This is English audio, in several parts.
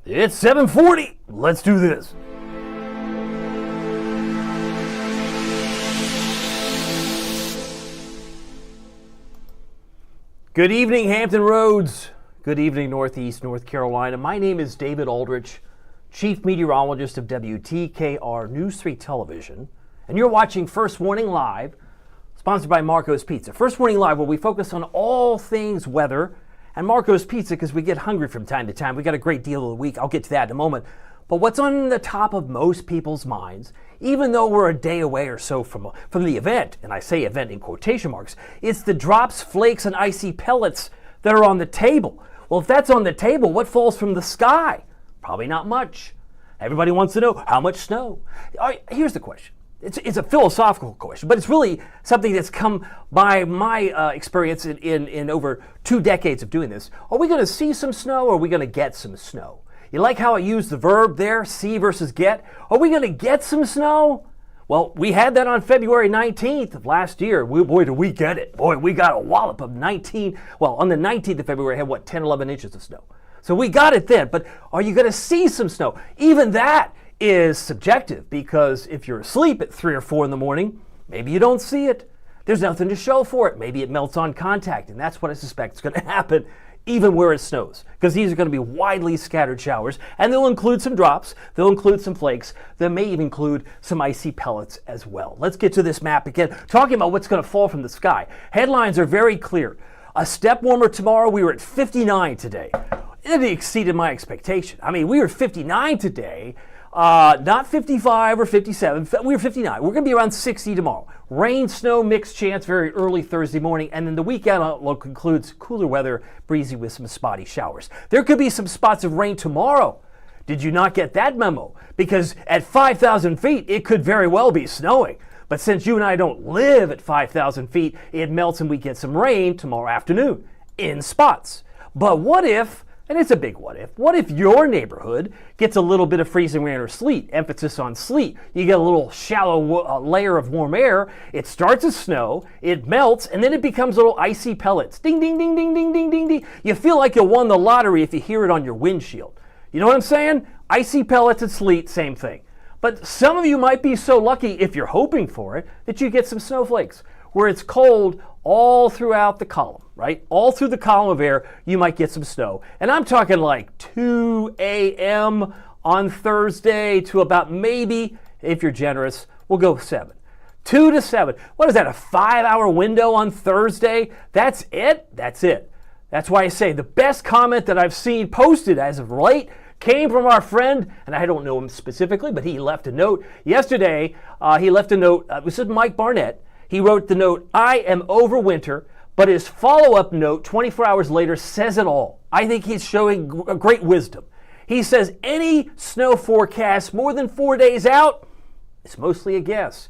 It's 7:40. Let's do this. Good evening, Hampton Roads. Good evening, Northeast North Carolina. My name is David Aldrich, Chief Meteorologist of WTKR News 3 Television, and you're watching First Warning Live, sponsored by Marco's Pizza. First Warning Live, where we focus on all things weather, and Marco's Pizza because we get hungry from time to time. We got a great deal of the week. I'll get to that in a moment. But what's on the top of most people's minds, even though we're a day away or so from the event, and I say event in quotation marks, it's the drops, flakes, and icy pellets that are on the table. Well, if that's on the table, what falls from the sky? Probably not much. Everybody wants to know how much snow. All right, here's the question. It's a philosophical question, but it's really something that's come by my experience in over 2 decades of doing this. Are we going to see some snow, or are we going to get some snow? You like how I use the verb there, see versus get? Are we going to get some snow? Well, we had that on February 19th of last year. Boy, did we get it. Boy, we got a wallop of on the 19th of February, I had 10, 11 inches of snow. So we got it then, but are you going to see some snow? Even that is subjective, because if you're asleep at 3 or 4 in the morning, maybe you don't see it. There's nothing to show for it. Maybe it melts on contact, and that's what I suspect is going to happen even where it snows, because these are going to be widely scattered showers, and they'll include some drops, they'll include some flakes, they may even include some icy pellets as well. Let's get to this map again, talking about what's going to fall from the sky. Headlines are very clear. A step warmer tomorrow. We were at 59 today. It exceeded my expectation. I mean, we were 59 today. Not 55 or 57, we were 59. We're going to be around 60 tomorrow. Rain, snow, mixed chance very early Thursday morning, and then the weekend outlook includes cooler weather, breezy with some spotty showers. There could be some spots of rain tomorrow. Did you not get that memo? Because at 5,000 feet, it could very well be snowing. But since you and I don't live at 5,000 feet, it melts and we get some rain tomorrow afternoon in spots. But what if, and it's a big what if your neighborhood gets a little bit of freezing rain or sleet, emphasis on sleet. You get a little shallow layer of warm air, it starts as snow, it melts, and then it becomes little icy pellets. Ding, ding, ding, ding, ding, ding, ding, ding. You feel like you won the lottery if you hear it on your windshield. You know what I'm saying? Icy pellets and sleet, same thing. But some of you might be so lucky, if you're hoping for it, that you get some snowflakes, where it's cold all throughout the column, right? All through the column of air, you might get some snow. And I'm talking like 2 a.m. on Thursday to about, maybe, if you're generous, we'll go 7. 2 to 7. What is that, a 5-hour window on Thursday? That's it? That's it. That's why I say the best comment that I've seen posted as of late came from our friend, and I don't know him specifically, but he left a note yesterday. He left a note. This is Mike Barnett. He wrote the note, "I am over winter," but his follow-up note 24 hours later says it all. I think he's showing great wisdom. He says any snow forecast more than 4 days out, it's mostly a guess.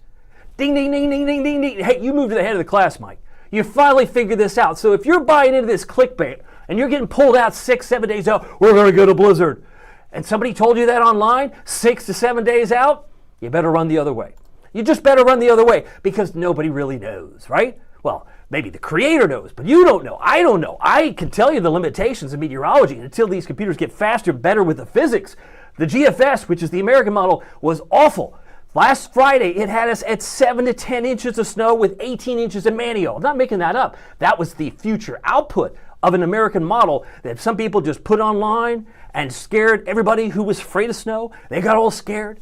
Ding, ding, ding, ding, ding, ding, ding. Hey, you moved to the head of the class, Mike. You finally figured this out. So if you're buying into this clickbait and you're getting pulled out 6, 7 days out, we're going to get a blizzard, and somebody told you that online 6 to 7 days out, you better run the other way. You just better run the other way, because nobody really knows, right? Well, maybe the creator knows, but you don't know. I don't know. I can tell you the limitations of meteorology until these computers get faster, better with the physics. The GFS, which is the American model, was awful. Last Friday, it had us at 7 to 10 inches of snow with 18 inches of manual. I'm not making that up. That was the future output of an American model that some people just put online and scared everybody who was afraid of snow. They got all scared.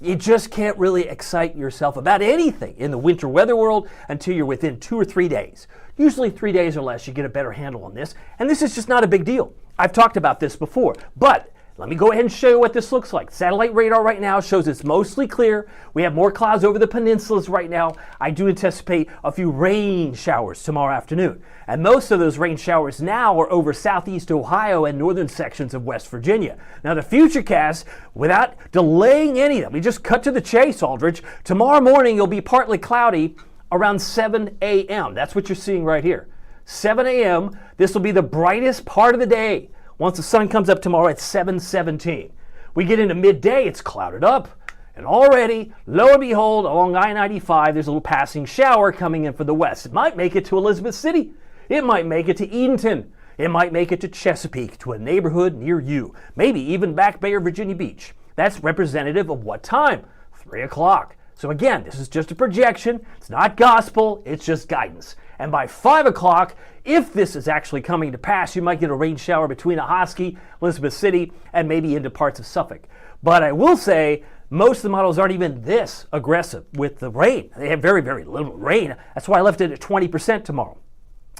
You just can't really excite yourself about anything in the winter weather world until you're within 2 or 3 days. Usually 3 days or less, you get a better handle on this. And this is just not a big deal. I've talked about this before, but let me go ahead and show you what this looks like. Satellite radar right now shows it's mostly clear. We have more clouds over the peninsulas right now. I do anticipate a few rain showers tomorrow afternoon. And most of those rain showers now are over southeast Ohio and northern sections of West Virginia. Now the Futurecast, without delaying any of them, we just cut to the chase, Aldrich. Tomorrow morning it'll be partly cloudy around 7 a.m. That's what you're seeing right here. 7 a.m. This will be the brightest part of the day. Once the sun comes up tomorrow at 7:17. We get into midday, it's clouded up. And already, lo and behold, along I-95, there's a little passing shower coming in from the west. It might make it to Elizabeth City. It might make it to Edenton. It might make it to Chesapeake, to a neighborhood near you, maybe even Back Bay or Virginia Beach. That's representative of what time? 3 o'clock. So again, this is just a projection. It's not gospel, it's just guidance. And by 5 o'clock, if this is actually coming to pass, you might get a rain shower between Ahoskie, Elizabeth City, and maybe into parts of Suffolk. But I will say, most of the models aren't even this aggressive with the rain. They have very, very little rain. That's why I left it at 20% tomorrow.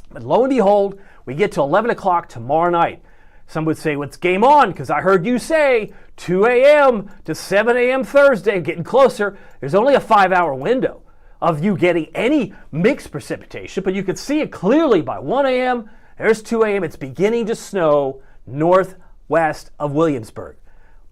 But lo and behold, we get to 11 o'clock tomorrow night. Some would say, well, it's game on, because I heard you say 2 a.m. to 7 a.m. Thursday, getting closer. There's only a 5-hour window of you getting any mixed precipitation, but you can see it clearly by 1 a.m. There's 2 a.m. It's beginning to snow northwest of Williamsburg.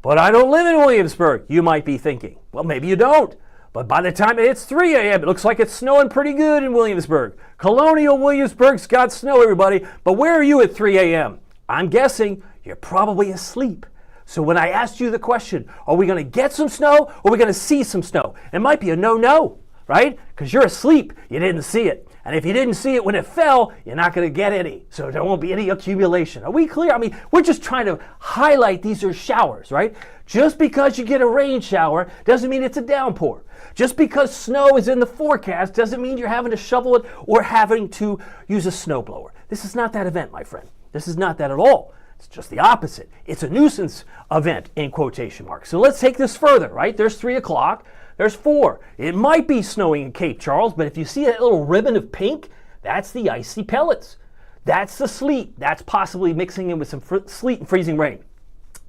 But I don't live in Williamsburg, you might be thinking. Well, maybe you don't. But by the time it hits 3 a.m., it looks like it's snowing pretty good in Williamsburg. Colonial Williamsburg's got snow, everybody. But where are you at 3 a.m.? I'm guessing you're probably asleep. So when I asked you the question, are we going to get some snow or are we going to see some snow? It might be a no-no, right? Because you're asleep, you didn't see it. And if you didn't see it when it fell, you're not going to get any. So there won't be any accumulation. Are we clear? I mean, we're just trying to highlight these are showers, right? Just because you get a rain shower doesn't mean it's a downpour. Just because snow is in the forecast doesn't mean you're having to shovel it or having to use a snowblower. This is not that event, my friend. This is not that at all. It's just the opposite. It's a nuisance event in quotation marks. So let's take this further, right? There's 3 o'clock. There's 4. It might be snowing in Cape Charles, but if you see that little ribbon of pink, that's the icy pellets. That's the sleet. That's possibly mixing in with some sleet and freezing rain.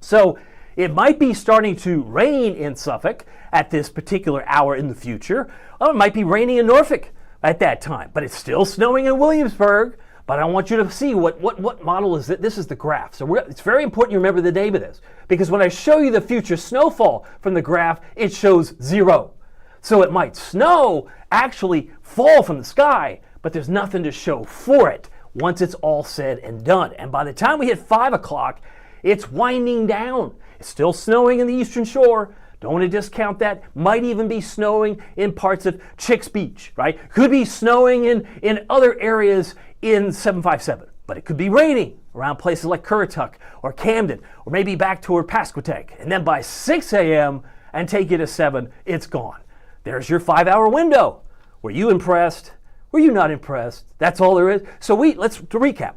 So it might be starting to rain in Suffolk at this particular hour in the future. Or it might be raining in Norfolk at that time, but it's still snowing in Williamsburg. But I want you to see what model is it. This is the graph. So it's very important you remember the date of this, because when I show you the future snowfall from the graph, it shows 0. So it might snow, actually fall from the sky, but there's nothing to show for it once it's all said and done. And by the time we hit 5 o'clock, it's winding down. It's still snowing in the eastern shore. Don't want to discount that. Might even be snowing in parts of Chicks Beach, right? Could be snowing in other areas in 757, but it could be raining around places like Currituck or Camden, or maybe back toward Pasquotank. And then by 6 a.m. and take you to 7, it's gone. There's your 5-hour window. Were you impressed? Were you not impressed? That's all there is. So let's recap.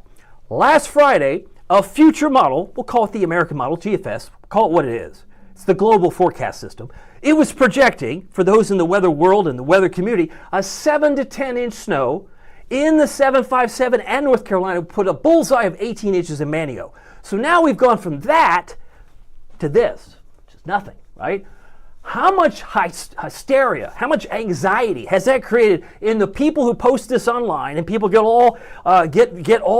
Last Friday, a future model, we'll call it the American model, GFS, call it what it is. It's the global forecast system. It was projecting, for those in the weather world and the weather community, a 7 to 10 inch snow in the 757 and North Carolina, put a bullseye of 18 inches in Manio. So now we've gone from that to this, which is nothing, right? How much hysteria, how much anxiety has that created in the people who post this online, and people get all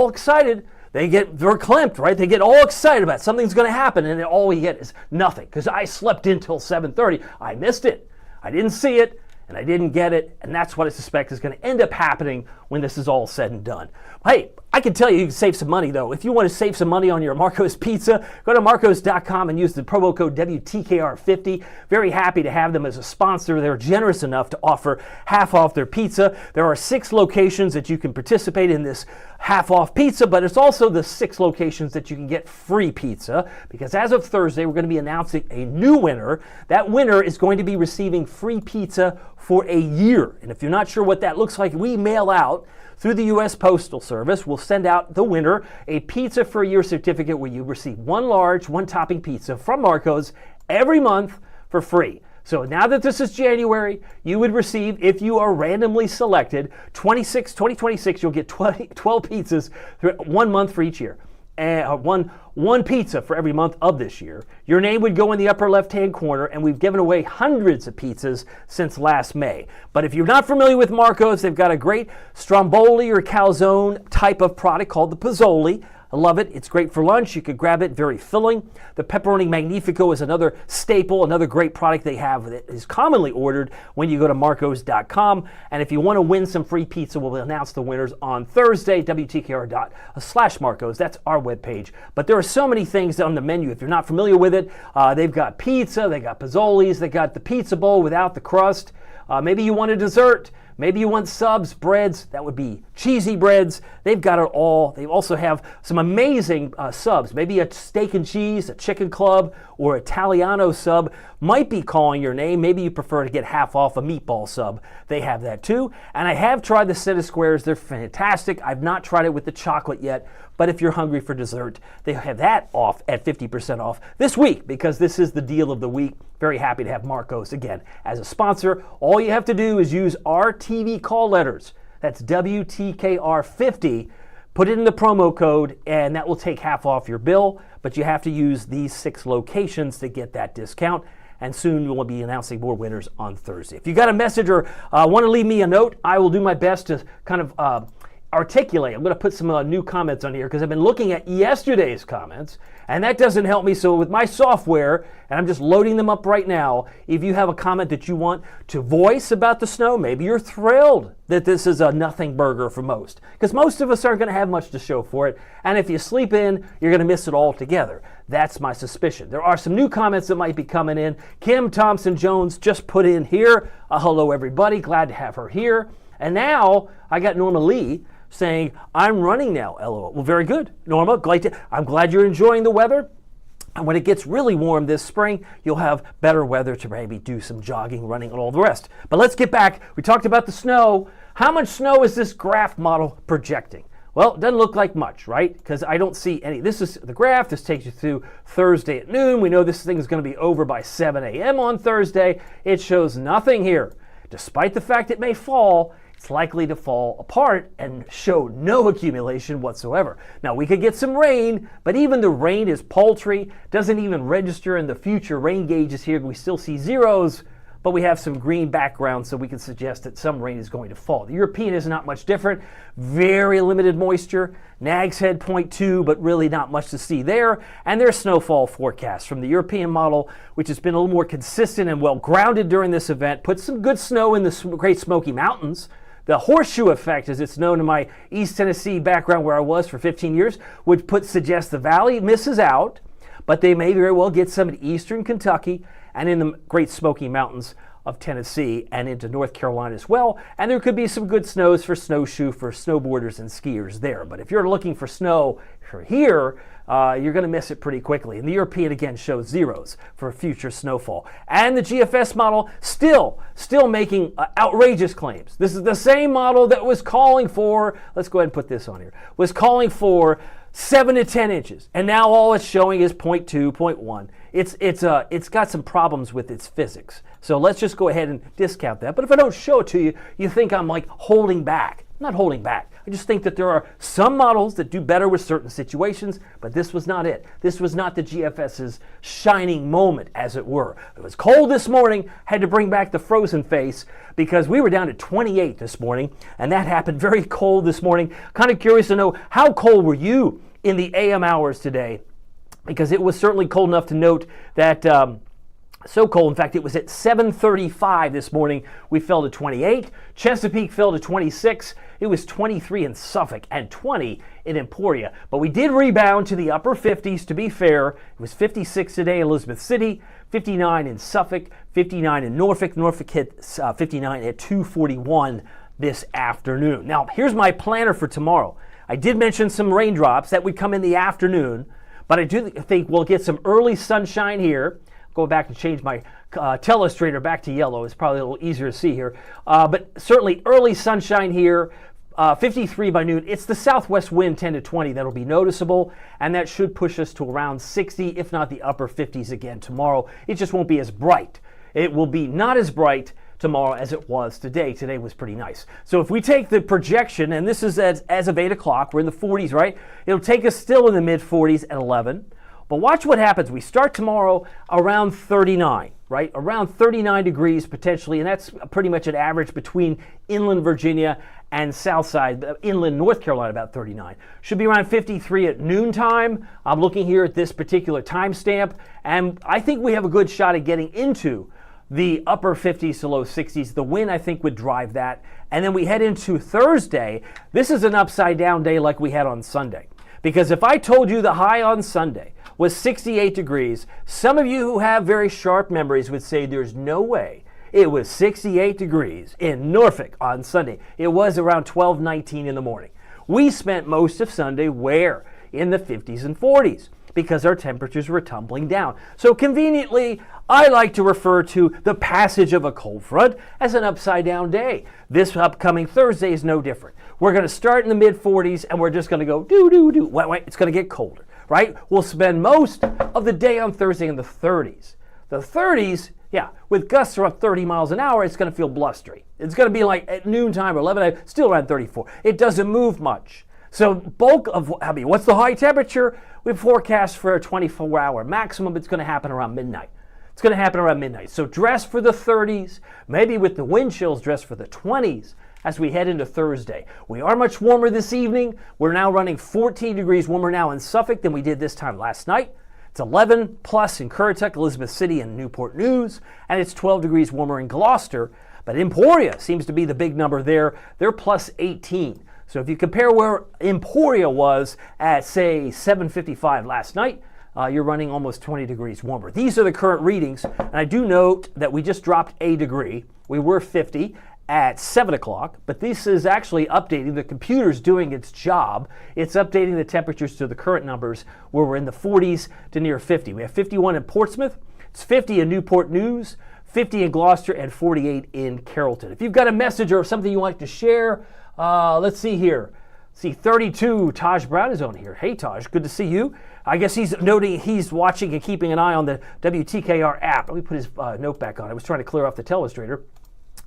excited. They're verklempt, right? They get all excited about something's going to happen, and then all we get is nothing. Because I slept in till 7:30. I missed it. I didn't see it, and I didn't get it, and that's what I suspect is going to end up happening when this is all said and done. Hey, I can tell you can save some money, though. If you want to save some money on your Marco's Pizza, go to marcos.com and use the promo code WTKR50. Very happy to have them as a sponsor. They're generous enough to offer half off their pizza. There are 6 locations that you can participate in this half off pizza, but it's also the 6 locations that you can get free pizza, because as of Thursday, we're going to be announcing a new winner. That winner is going to be receiving free pizza for a year. And if you're not sure what that looks like, we mail out through the U.S. Postal Service. We'll send out the winner a pizza for a year certificate where you receive 1 large, 1 topping pizza from Marco's every month for free. So now that this is January, you would receive, if you are randomly selected, 2026, you'll get 12 pizzas, 1 month for each year. One pizza for every month of this year. Your name would go in the upper left-hand corner, and we've given away hundreds of pizzas since last May. But if you're not familiar with Marco's, they've got a great stromboli or calzone type of product called the Pozzoli. I love it. It's great for lunch. You could grab it, very filling. The pepperoni magnifico is another staple, another great product they have that is commonly ordered when you go to marcos.com. And if you want to win some free pizza, we'll announce the winners on Thursday, WTKR.com/Marcos. That's our webpage. But there are so many things on the menu. If you're not familiar with it, they've got pizza, they got Pozzolis, they got the pizza bowl without the crust. Maybe you want a dessert. Maybe you want subs, breads, that would be cheesy breads. They've got it all. They also have some amazing subs. Maybe a steak and cheese, a chicken club, or Italiano sub might be calling your name. Maybe you prefer to get half off a meatball sub. They have that too. And I have tried the set of squares. They're fantastic. I've not tried it with the chocolate yet, but if you're hungry for dessert, they have that off at 50% off this week because this is the deal of the week. Very happy to have Marcos again as a sponsor. All you have to do is use our TV call letters. That's WTKR 50. Put it in the promo code, and that will take half off your bill. But you have to use these 6 locations to get that discount. And soon we'll be announcing more winners on Thursday. If you got a message or want to leave me a note, I will do my best to kind of articulate. I'm going to put some new comments on here because I've been looking at yesterday's comments, and that doesn't help me. So with my software, and I'm just loading them up right now, if you have a comment that you want to voice about the snow, maybe you're thrilled that this is a nothing burger for most, because most of us aren't going to have much to show for it, and if you sleep in, you're going to miss it altogether. That's my suspicion. There are some new comments that might be coming in. Kim Thompson-Jones just put in here, hello everybody, glad to have her here. And now I got Norma Lee saying, I'm running now, LOL. Well, very good, Norma. I'm glad you're enjoying the weather. And when it gets really warm this spring, you'll have better weather to maybe do some jogging, running, and all the rest. But let's get back. We talked about the snow. How much snow is this graph model projecting? Well, it doesn't look like much, right? Because I don't see any. This is the graph. This takes you through Thursday at noon. We know this thing is going to be over by 7 a.m. on Thursday. It shows nothing here. Despite the fact it may fall, it's likely to fall apart and show no accumulation whatsoever. Now, we could get some rain, but even the rain is paltry, doesn't even register in the future rain gauges here. We still see zeros, but we have some green background, so we can suggest that some rain is going to fall. The European is not much different. Very limited moisture. Nags Head 0.2, but really not much to see there. And there's snowfall forecast from the European model, which has been a little more consistent and well grounded during this event. Put some good snow in the Great Smoky Mountains. The horseshoe effect, as it's known in my East Tennessee background where I was for 15 years, would suggest the valley misses out, but they may very well get some in eastern Kentucky and in the Great Smoky Mountains of Tennessee and into North Carolina as well. And there could be some good snows for snowshoe, for snowboarders and skiers there. But if you're looking for snow for here, you're going to miss it pretty quickly. And the European, again, shows zeros for future snowfall. And the GFS model still making outrageous claims. This is the same model that was calling for, let's go ahead and put this on here, was calling for 7 to 10 inches. And now all it's showing is 0.2, 0.1. It's got some problems with its physics. So let's just go ahead and discount that. But if I don't show it to you, you think I'm like holding back. I'm not holding back. I just think that there are some models that do better with certain situations, but this was not it. This was not the GFS's shining moment, as it were. It was cold this morning, had to bring back the frozen face because we were down to 28 this morning, and that happened very cold this morning. Kind of curious to know, how cold were you in the AM hours today? Because it was certainly cold enough to note that so cold, in fact, it was at 7:35 this morning. We fell to 28. Chesapeake fell to 26. It was 23 in Suffolk and 20 in Emporia. But we did rebound to the upper 50s, to be fair. It was 56 today in Elizabeth City, 59 in Suffolk, 59 in Norfolk. Norfolk hit 59 at 2:41 this afternoon. Now, here's my planner for tomorrow. I did mention some raindrops that would come in the afternoon, but I do think we'll get some early sunshine here. Go back and change my telestrator back to yellow. It's probably a little easier to see here. But certainly early sunshine here, 53 by noon. It's the southwest wind 10 to 20 that'll be noticeable, and that should push us to around 60, if not the upper 50s again tomorrow. It just won't be as bright. It will be not as bright tomorrow as it was today. Today was pretty nice. So if we take the projection, and this is as of 8 o'clock, we're in the 40s, right? It'll take us still in the mid 40s at 11. But watch what happens. We start tomorrow around 39, right? Around 39 degrees potentially, and that's pretty much an average between inland Virginia and Southside, inland North Carolina, about 39. Should be around 53 at noontime. I'm looking here at this particular timestamp, and I think we have a good shot at getting into the upper 50s to low 60s. The wind, I think, would drive that. And then we head into Thursday. This is an upside down day like we had on Sunday. Because if I told you the high on Sunday was 68 degrees, some of you who have very sharp memories would say there's no way It was 68 degrees in Norfolk on Sunday. It was around 12:19 in the morning. We spent most of Sunday where? In the 50s and 40s because our temperatures were tumbling down. So conveniently, I like to refer to the passage of a cold front as an upside down day. This upcoming Thursday is no different. We're going to start in the mid 40s and we're just going to go do. Wait, it's going to get colder, right? We'll spend most of the day on Thursday in the 30s. The 30s, yeah, with gusts around 30 miles an hour, it's going to feel blustery. It's going to be like at noontime or 11, still around 34. It doesn't move much. So what's the high temperature? We forecast for a 24-hour maximum. It's going to happen around midnight. It's going to happen around midnight. So dress for the 30s, maybe with the wind chills, dress for the 20s as we head into Thursday. We are much warmer this evening. We're now running 14 degrees warmer now in Suffolk than we did this time last night. It's 11 plus in Currituck, Elizabeth City, and Newport News, and it's 12 degrees warmer in Gloucester. But Emporia seems to be the big number there. They're plus 18. So if you compare where Emporia was at, say, 7:55 last night, you're running almost 20 degrees warmer. These are the current readings, and I do note that we just dropped a degree. We were 50 at 7 o'clock, but this is actually updating. The computer's doing its job. It's updating the temperatures to the current numbers where we're in the 40s to near 50. We have 51 in Portsmouth, it's 50 in Newport News, 50 in Gloucester, and 48 in Carrollton. If you've got a message or something you like to share, let's see here. See, 32, Taj Brown is on here. Hey, Taj, good to see you. I guess he's noting he's watching and keeping an eye on the WTKR app. Let me put his note back on. I was trying to clear off the telestrator.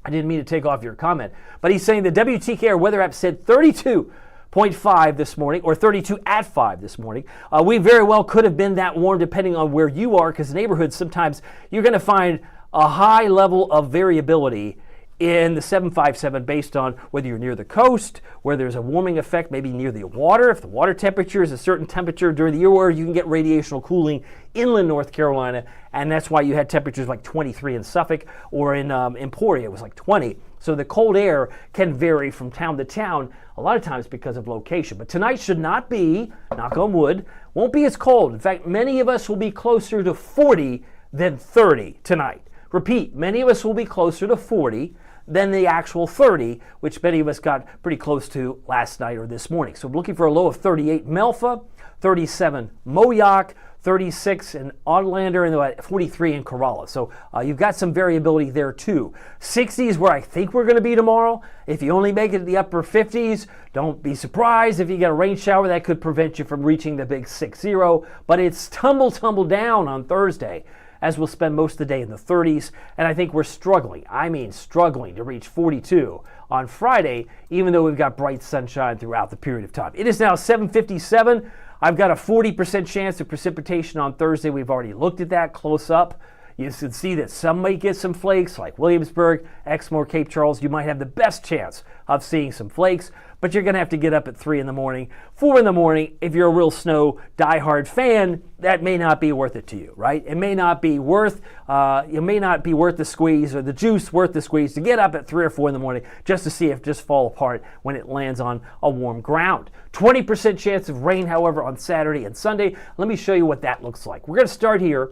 I didn't mean to take off your comment. But he's saying the WTKR weather app said 32.5 this morning, or 32 at 5 this morning. We very well could have been that warm depending on where you are, because neighborhoods sometimes you're going to find a high level of variability in the 757 based on whether you're near the coast, where there's a warming effect, maybe near the water. If the water temperature is a certain temperature during the year, where you can get radiational cooling inland North Carolina, and that's why you had temperatures like 23 in Suffolk, or in Emporia it was like 20. So the cold air can vary from town to town, a lot of times because of location. But tonight should not be, knock on wood, won't be as cold. In fact, many of us will be closer to 40 than 30 tonight. Repeat, many of us will be closer to 40 than the actual 30, which many of us got pretty close to last night or this morning. So we're looking for a low of 38 Melfa, 37 Moyock, 36 in Audlander, and 43 in Corolla. So you've got some variability there too. 60s where I think we're going to be tomorrow. If you only make it to the upper 50s, don't be surprised if you get a rain shower. That could prevent you from reaching the big 6-0. But it's tumble down on Thursday, as we'll spend most of the day in the 30s. And I think we're struggling to reach 42 on Friday, even though we've got bright sunshine throughout the period of time. It is now 7:57. I've got a 40% chance of precipitation on Thursday. We've already looked at that close up. You can see that some might get some flakes, like Williamsburg, Exmoor, Cape Charles. You might have the best chance of seeing some flakes, but you're going to have to get up at 3 in the morning, 4 in the morning. If you're a real snow diehard fan, that may not be worth it to you, right? It may not be worth the squeeze, or the juice worth the squeeze to get up at 3 or 4 in the morning just to see it just fall apart when it lands on a warm ground. 20% chance of rain, however, on Saturday and Sunday. Let me show you what that looks like. We're going to start here.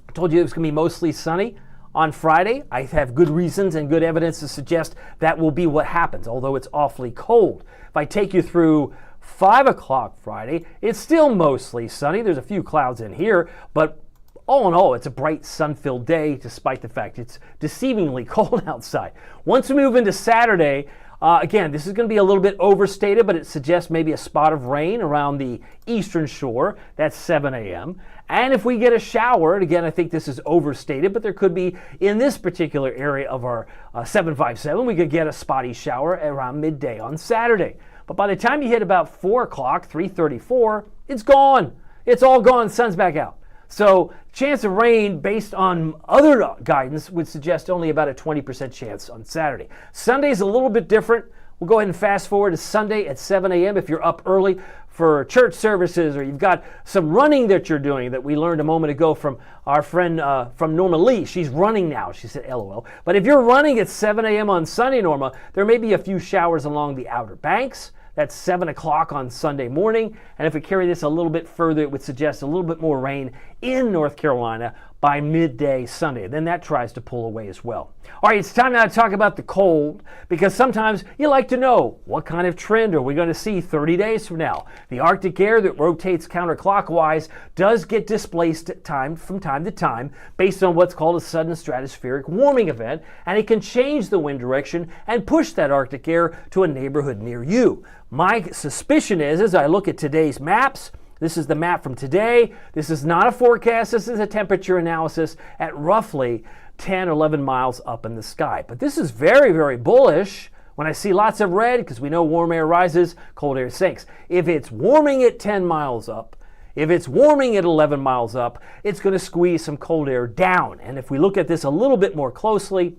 I told you it was going to be mostly sunny on Friday. I have good reasons and good evidence to suggest that will be what happens, although it's awfully cold. If I take you through 5 o'clock Friday, it's still mostly sunny. There's a few clouds in here, but all in all, it's a bright, sun-filled day, despite the fact it's deceivingly cold outside. Once we move into Saturday, again, this is going to be a little bit overstated, but it suggests maybe a spot of rain around the eastern shore. That's 7 a.m. And if we get a shower, and again, I think this is overstated, but there could be, in this particular area of our 757, we could get a spotty shower around midday on Saturday. But by the time you hit about 4 o'clock, 3:34, it's gone. It's all gone. Sun's back out. So chance of rain based on other guidance would suggest only about a 20% chance on Saturday. Sunday's a little bit different. We'll go ahead and fast forward to Sunday at 7 a.m. if you're up early for church services, or you've got some running that you're doing that we learned a moment ago from our friend from Norma Lee. She's running now. She said LOL. But if you're running at 7 a.m. on Sunday, Norma, there may be a few showers along the Outer Banks, That's 7 o'clock on Sunday morning. And if we carry this a little bit further, it would suggest a little bit more rain in North Carolina by midday Sunday. Then that tries to pull away as well. All right, it's time now to talk about the cold, because sometimes you like to know what kind of trend are we going to see 30 days from now. The Arctic air that rotates counterclockwise does get displaced from time to time based on what's called a sudden stratospheric warming event, and it can change the wind direction and push that Arctic air to a neighborhood near you. My suspicion is, as I look at today's maps, this is the map from today. This is not a forecast. This is a temperature analysis at roughly 10 or 11 miles up in the sky. But this is very, very bullish when I see lots of red, because we know warm air rises, cold air sinks. If it's warming at 10 miles up, if it's warming at 11 miles up, it's going to squeeze some cold air down. And if we look at this a little bit more closely,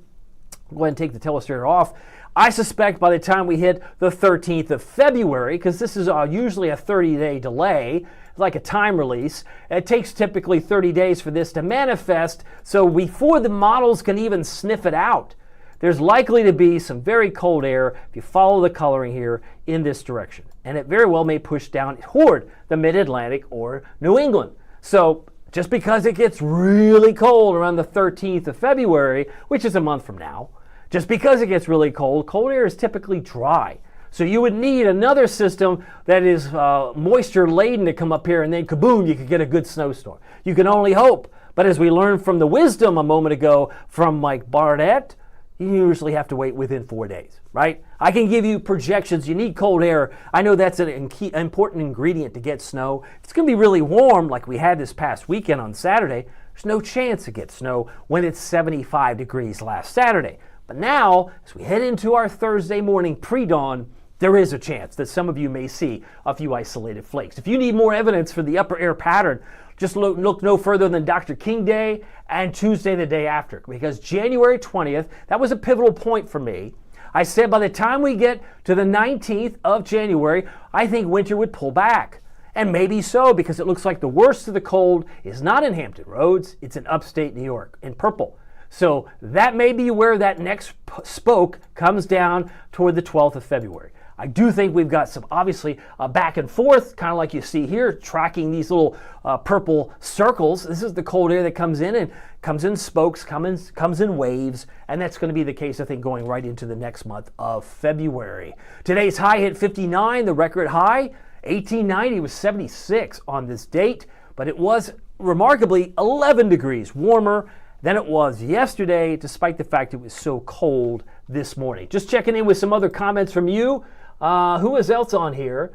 go ahead and take the telestrator off. I suspect by the time we hit the 13th of February, because this is usually a 30-day delay, like a time release, it takes typically 30 days for this to manifest, so before the models can even sniff it out, there's likely to be some very cold air, if you follow the coloring here, in this direction. And it very well may push down toward the mid-Atlantic or New England. So just because it gets really cold around the 13th of February, which is a month from now, just because it gets really cold, cold air is typically dry. So you would need another system that is moisture laden to come up here, and then kaboom, you could get a good snowstorm. You can only hope. But as we learned from the wisdom a moment ago from Mike Barnett, you usually have to wait within 4 days, right? I can give you projections. You need cold air. I know that's an important ingredient to get snow. If it's going to be really warm like we had this past weekend on Saturday, there's no chance to get snow when it's 75 degrees last Saturday. But now, as we head into our Thursday morning pre-dawn, there is a chance that some of you may see a few isolated flakes. If you need more evidence for the upper air pattern, just look no further than Dr. King Day and Tuesday the day after, because January 20th, that was a pivotal point for me. I said by the time we get to the 19th of January, I think winter would pull back. And maybe so, because it looks like the worst of the cold is not in Hampton Roads, it's in upstate New York, in purple. So that may be where that next spoke comes down toward the 12th of February. I do think we've got some, obviously, back and forth, kind of like you see here, tracking these little purple circles. This is the cold air that comes in and comes in spokes, comes in waves, and that's going to be the case, I think, going right into the next month of February. Today's high hit 59, the record high. 1890 was 76 on this date, but it was remarkably 11 degrees warmer than it was yesterday, despite the fact it was so cold this morning. Just checking in with some other comments from you. Who is else on here?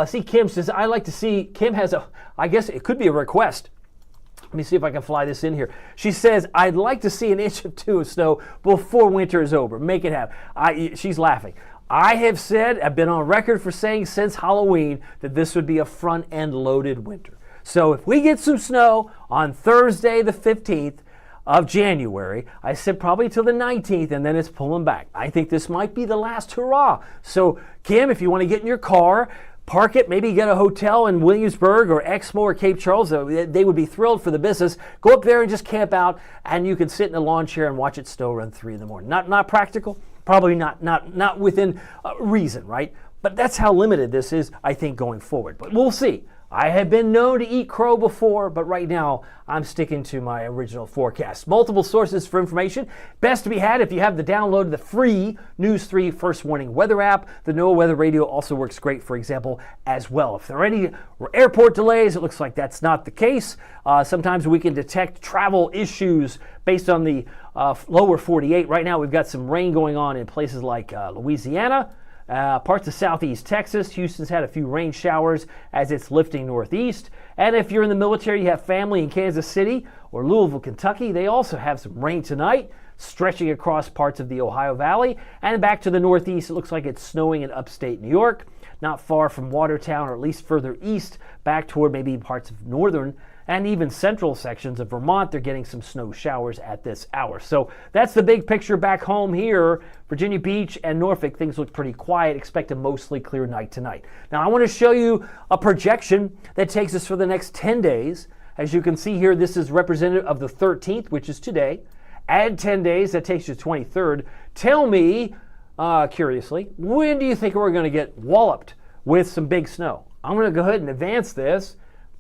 See, Kim says, I like to see, Kim has I guess it could be a request. Let me see if I can fly this in here. She says, I'd like to see 1 inch or 2 of snow before winter is over. Make it happen. She's laughing. I have said, I've been on record for saying since Halloween that this would be a front-end loaded winter. So if we get some snow on Thursday the 15th, of January, I said probably till the 19th, and then it's pulling back. I think this might be the last hurrah. So, Kim, if you want to get in your car, park it, maybe get a hotel in Williamsburg or Exmoor or Cape Charles, they would be thrilled for the business. Go up there and just camp out, and you can sit in a lawn chair and watch it snow around 3 in the morning. Not practical, probably not within reason, right? But that's how limited this is, I think, going forward. But we'll see. I have been known to eat crow before, but right now I'm sticking to my original forecast. Multiple sources for information. Best to be had if you have the download of the free News 3 First Warning weather app. The NOAA Weather Radio also works great, for example, as well. If there are any airport delays, it looks like that's not the case. Sometimes we can detect travel issues based on the lower 48. Right now we've got some rain going on in places like Louisiana. Parts of southeast Texas. Houston's had a few rain showers as it's lifting northeast. And if you're in the military, you have family in Kansas City or Louisville, Kentucky, they also have some rain tonight, stretching across parts of the Ohio Valley. And back to the northeast, it looks like it's snowing in upstate New York, not far from Watertown, or at least further east, back toward maybe parts of northern and even central sections of Vermont. They're getting some snow showers at this hour. So that's the big picture back home here. Virginia Beach and Norfolk, things look pretty quiet. Expect a mostly clear night tonight. Now I want to show you a projection that takes us for the next 10 days. As you can see here, this is representative of the 13th, which is today. Add 10 days, that takes you to 23rd. Tell me curiously, when do you think we're going to get walloped with some big snow? I'm going to go ahead and advance this.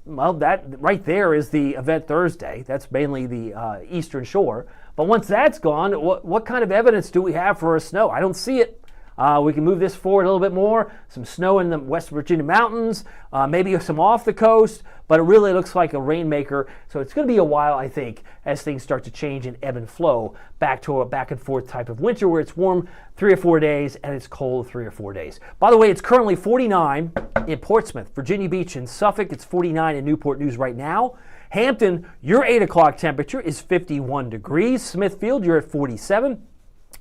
Well, that right there is the event Thursday. That's mainly the eastern shore. But once that's gone, what kind of evidence do we have for a snow? I don't see it. We can move this forward a little bit more. Some snow in the West Virginia mountains, maybe some off the coast, but it really looks like a rainmaker. So it's going to be a while, I think, as things start to change and ebb and flow back to a back and forth type of winter where it's warm 3 or 4 days and it's cold 3 or 4 days. By the way, it's currently 49 in Portsmouth, Virginia Beach, and Suffolk. It's 49 in Newport News right now. Hampton, your 8 o'clock temperature is 51 degrees. Smithfield, you're at 47.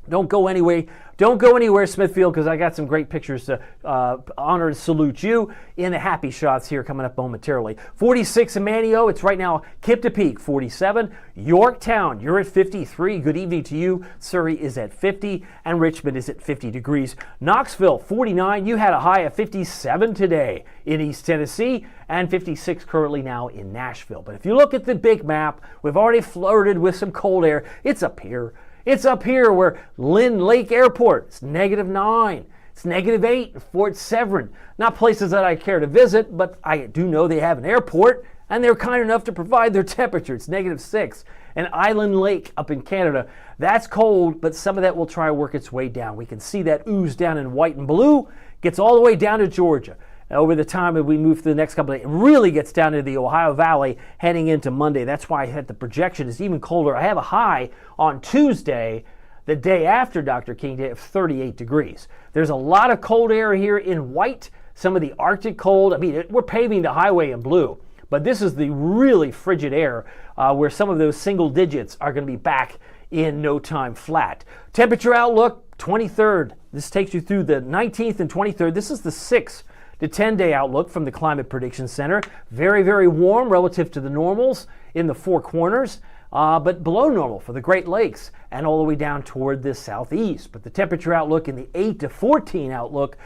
Don't go anywhere, Smithfield, because I got some great pictures to honor and salute you in the happy shots here coming up momentarily. 46 in Manio, it's right now Kip to Peak, 47. Yorktown, you're at 53. Good evening to you. Surrey is at 50, and Richmond is at 50 degrees. Knoxville, 49. You had a high of 57 today in East Tennessee, and 56 currently now in Nashville. But if you look at the big map, we've already flirted with some cold air. It's up here. It's up here where Lynn Lake Airport, it's -9. It's -8 in Fort Severn. Not places that I care to visit, but I do know they have an airport, and they're kind enough to provide their temperature. It's -6. And Island Lake up in Canada, that's cold, but some of that will try to work its way down. We can see that ooze down in white and blue, gets all the way down to Georgia. Over the time that we move through the next couple of days, it really gets down to the Ohio Valley heading into Monday. That's why I had the projection is even colder. I have a high on Tuesday, the day after Dr. King Day, of 38 degrees. There's a lot of cold air here in white, some of the Arctic cold. I mean, we're paving the highway in blue, but this is the really frigid air where some of those single digits are going to be back in no time flat. Temperature outlook, 23rd. This takes you through the 19th and 23rd. This is the 6 to 10-day outlook from the Climate Prediction Center. Very, very warm relative to the normals in the Four Corners, but below normal for the Great Lakes and all the way down toward the southeast. But the temperature outlook in the 8 to 14 outlook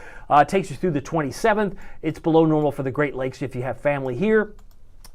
takes you through the 27th. It's below normal for the Great Lakes if you have family here.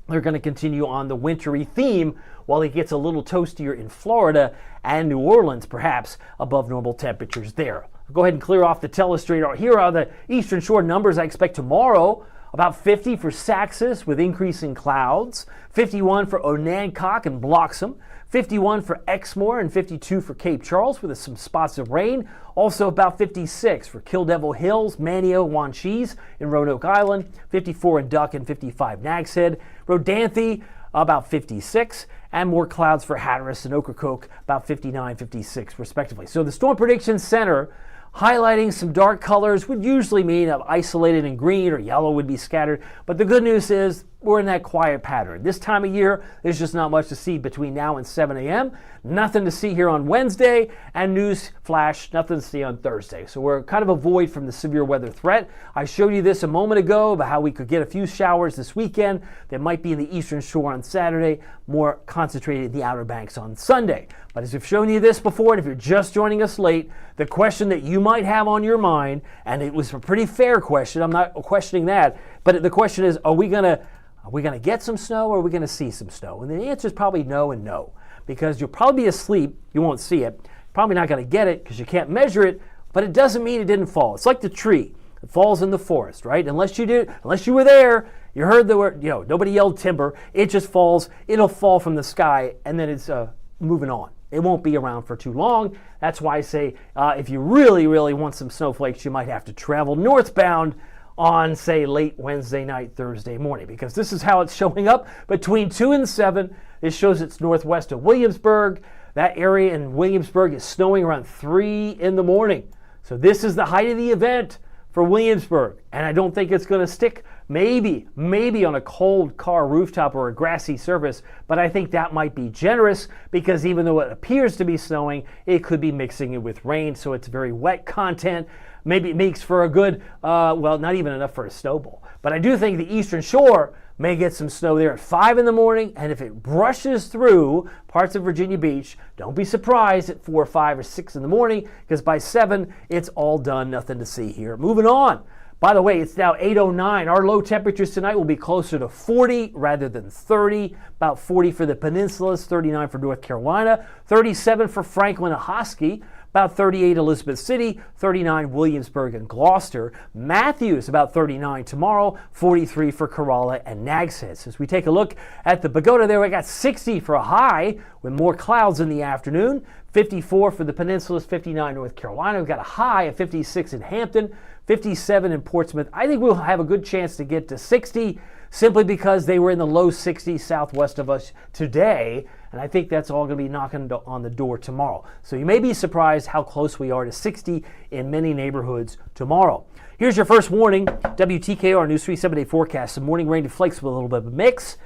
They're going to continue on the wintry theme while it gets a little toastier in Florida and New Orleans, perhaps above normal temperatures there. Go ahead and clear off the telestrator. Here are the Eastern Shore numbers I expect tomorrow. About 50 for Saxis with increasing clouds, 51 for Onancock and Bloxham, 51 for Exmoor, and 52 for Cape Charles with some spots of rain. Also about 56 for Kill Devil Hills, Manio, Wanchese in Roanoke Island, 54 in Duck, and 55 Nags Head. Rodanthe, about 56, and more clouds for Hatteras and Ocracoke, about 59, 56 respectively. So the Storm Prediction Center highlighting some dark colors would usually mean isolated in green or yellow would be scattered, but the good news is we're in that quiet pattern. This time of year, there's just not much to see between now and 7 a.m. Nothing to see here on Wednesday, and news flash, nothing to see on Thursday. So we're kind of a void from the severe weather threat. I showed you this a moment ago about how we could get a few showers this weekend that might be in the Eastern Shore on Saturday, more concentrated in the Outer Banks on Sunday. But as we've shown you this before, and if you're just joining us late, the question that you might have on your mind, and it was a pretty fair question, I'm not questioning that, but the question is, are we going to get some snow, or are we going to see some snow? And the answer is probably no and no, because you'll probably be asleep, you won't see it, probably not going to get it because you can't measure it, but it doesn't mean it didn't fall. It's like the tree. It falls in the forest, right? Unless you were there, you heard the word, nobody yelled timber, it just falls, it'll fall from the sky, and then it's moving on. It won't be around for too long. That's why I say if you really, really want some snowflakes, you might have to travel northbound on, say, late Wednesday night, Thursday morning, because this is how it's showing up between 2 and 7. This shows it's northwest of Williamsburg. That area in Williamsburg is snowing around 3 in the morning. So this is the height of the event for Williamsburg, and I don't think it's going to stick. Maybe on a cold car rooftop or a grassy surface, but I think that might be generous because even though it appears to be snowing, it could be mixing it with rain, so it's very wet content. Maybe it makes for a good, not even enough for a snowball. But I do think the Eastern Shore may get some snow there at 5 in the morning, and if it brushes through parts of Virginia Beach, don't be surprised at 4, 5, or 6 in the morning, because by 7, it's all done, nothing to see here. Moving on. By the way, it's now 8:09. Our low temperatures tonight will be closer to 40 rather than 30. About 40 for the peninsulas, 39 for North Carolina, 37 for Franklin and Hosky. about 38 Elizabeth City, 39 Williamsburg and Gloucester. Matthews about 39 tomorrow, 43 for Corolla and Nags Head. As we take a look at the pagoda there, we got 60 for a high with more clouds in the afternoon. 54 for the Peninsulas, 59 North Carolina. We've got a high of 56 in Hampton, 57 in Portsmouth. I think we'll have a good chance to get to 60 simply because they were in the low 60s southwest of us today, and I think that's all going to be knocking on the door tomorrow. So you may be surprised how close we are to 60 in many neighborhoods tomorrow. Here's your first warning. WTKR News 3 7-day forecast. Some morning rain to flakes with a little bit of a mix.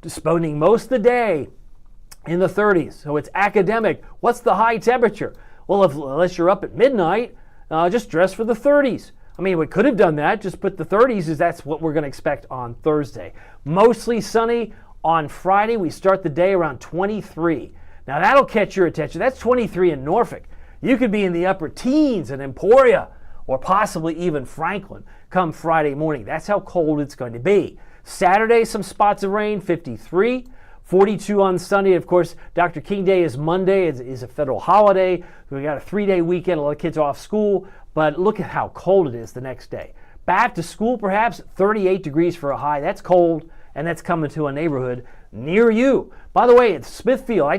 Spending most of the day in the 30s. So it's academic. What's the high temperature? Well, unless you're up at midnight, just dress for the 30s. I mean, we could have done that. Just put the 30s, as that's what we're going to expect on Thursday. Mostly sunny on Friday. We start the day around 23. Now, that'll catch your attention. That's 23 in Norfolk. You could be in the upper teens in Emporia or possibly even Franklin come Friday morning. That's how cold it's going to be. Saturday, some spots of rain, 53. 42 on Sunday. Of course, Dr. King Day is Monday. It is a federal holiday. We got a 3-day weekend. A lot of kids are off school. But look at how cold it is the next day. Back to school, perhaps 38 degrees for a high. That's cold, and that's coming to a neighborhood near you. By the way, it's Smithfield.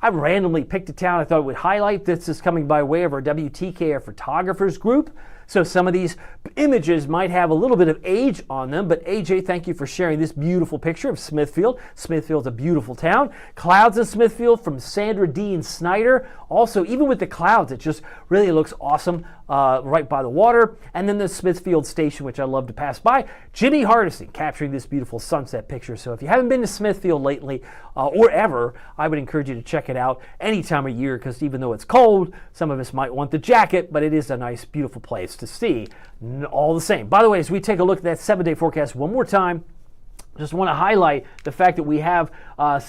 I randomly picked a town I thought would highlight. This is coming by way of our WTKR photographers group. So some of these images might have a little bit of age on them, but AJ, thank you for sharing this beautiful picture of Smithfield. Smithfield's a beautiful town. Clouds in Smithfield from Sandra Dean Snyder. Also, even with the clouds, it just really looks awesome right by the water. And then the Smithfield station, which I love to pass by. Jimmy Hardison capturing this beautiful sunset picture. So if you haven't been to Smithfield lately or ever, I would encourage you to check it out any time of year, because even though it's cold, some of us might want the jacket, but it is a nice, beautiful place to see all the same. By the way, as we take a look at that 7-day forecast one more time, just want to highlight the fact that we have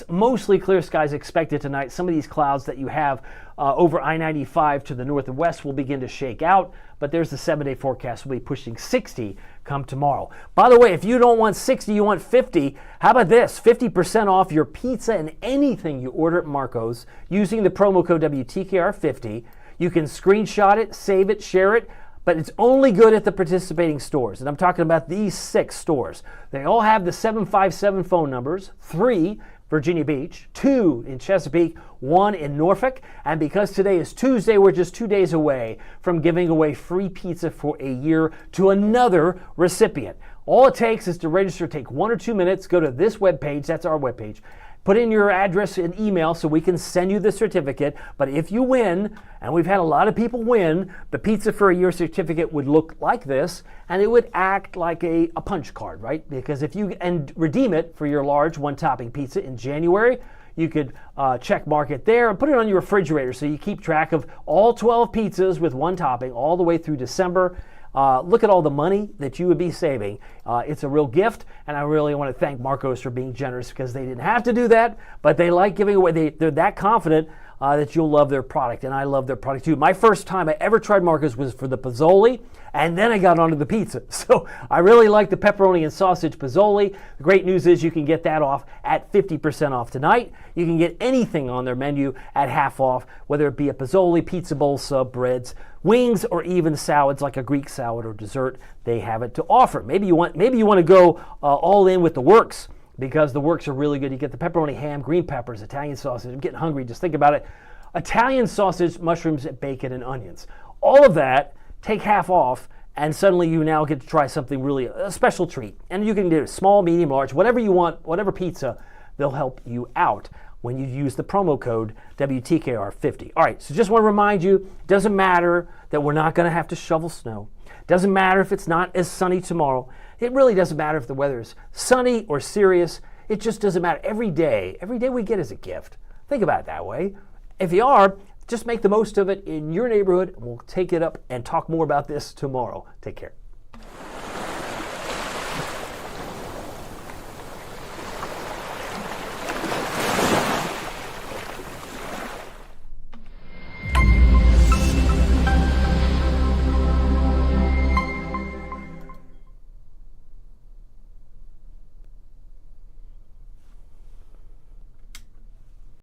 mostly clear skies expected tonight. Some of these clouds that you have over I-95 to the north and west will begin to shake out, but there's the 7-day forecast. We'll be pushing 60 come tomorrow. By the way, if you don't want 60, you want 50, how about this? 50% off your pizza and anything you order at Marco's using the promo code WTKR50. You can screenshot it, save it, share it, but it's only good at the participating stores. And I'm talking about these 6 stores. They all have the 757 phone numbers, 3 Virginia Beach, 2 in Chesapeake, 1 in Norfolk. And because today is Tuesday, we're just 2 days away from giving away free pizza for a year to another recipient. All it takes is to register, take 1 or 2 minutes, go to this webpage, that's our webpage, put in your address and email so we can send you the certificate. But if you win, and we've had a lot of people win, the pizza for a year certificate would look like this, and it would act like a punch card, right? Because if you and redeem it for your large one-topping pizza in January, you could check mark it there and put it on your refrigerator so you keep track of all 12 pizzas with one topping all the way through December. Look at all the money that you would be saving. It's a real gift, and I really want to thank Marco's for being generous, because they didn't have to do that, but they like giving away. They're that confident that you'll love their product, and I love their product too. My first time I ever tried Marco's was for the Pozzoli, and then I got onto the pizza. So I really like the pepperoni and sausage Pozzoli. The great news is you can get that off at 50% off tonight. You can get anything on their menu at half off, whether it be a Pozzoli, pizza bowl, sub, breads, wings, or even salads like a Greek salad or dessert. They have it to offer. Maybe you want to go all in with the works, because the works are really good. You get the pepperoni, ham, green peppers, Italian sausage. I'm getting hungry, just think about it. Italian sausage, mushrooms, bacon, and onions. All of that, take half off, and suddenly you now get to try something really, a special treat. And you can do small, medium, large, whatever you want, whatever pizza, they'll help you out when you use the promo code WTKR50. All right, so just want to remind you, it doesn't matter that we're not going to have to shovel snow. It doesn't matter if it's not as sunny tomorrow. It really doesn't matter if the weather is sunny or serious. It just doesn't matter. Every day we get is a gift. Think about it that way. If you are, just make the most of it in your neighborhood. We'll take it up and talk more about this tomorrow. Take care.